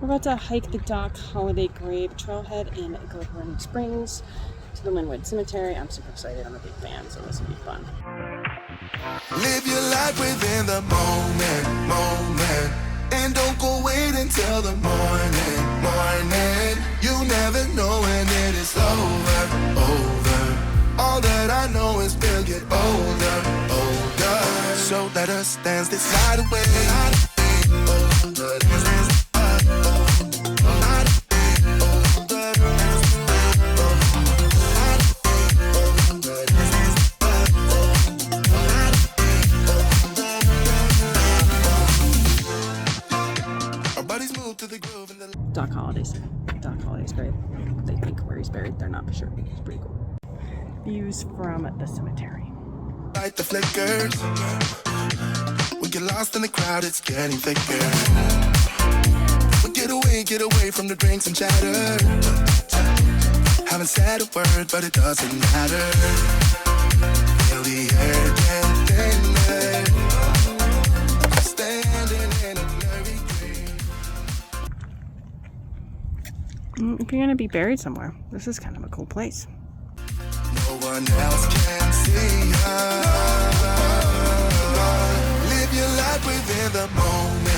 about to hike the Doc Holliday Grave Trailhead in Glenwood Springs to the Glenwood Cemetery. I'm super excited. I'm a big fan, so this will be fun. Live your life within the moment, and don't go wait until the morning. You never know when it is over. All that I know is we'll get older. So let us dance this night away. Doc Holliday's grave. They think where he's buried. They're not for sure. It's pretty cool. Views from the cemetery. Light the flickers. We get lost in the crowd. It's getting thicker. We get away from the drinks and chatter. Haven't said a word, but it doesn't matter. Feel the air get thinner. Standing in a blurry grave. If you're gonna be buried somewhere, this is kind of a cool place. No one else can see her. Live your life within the moment.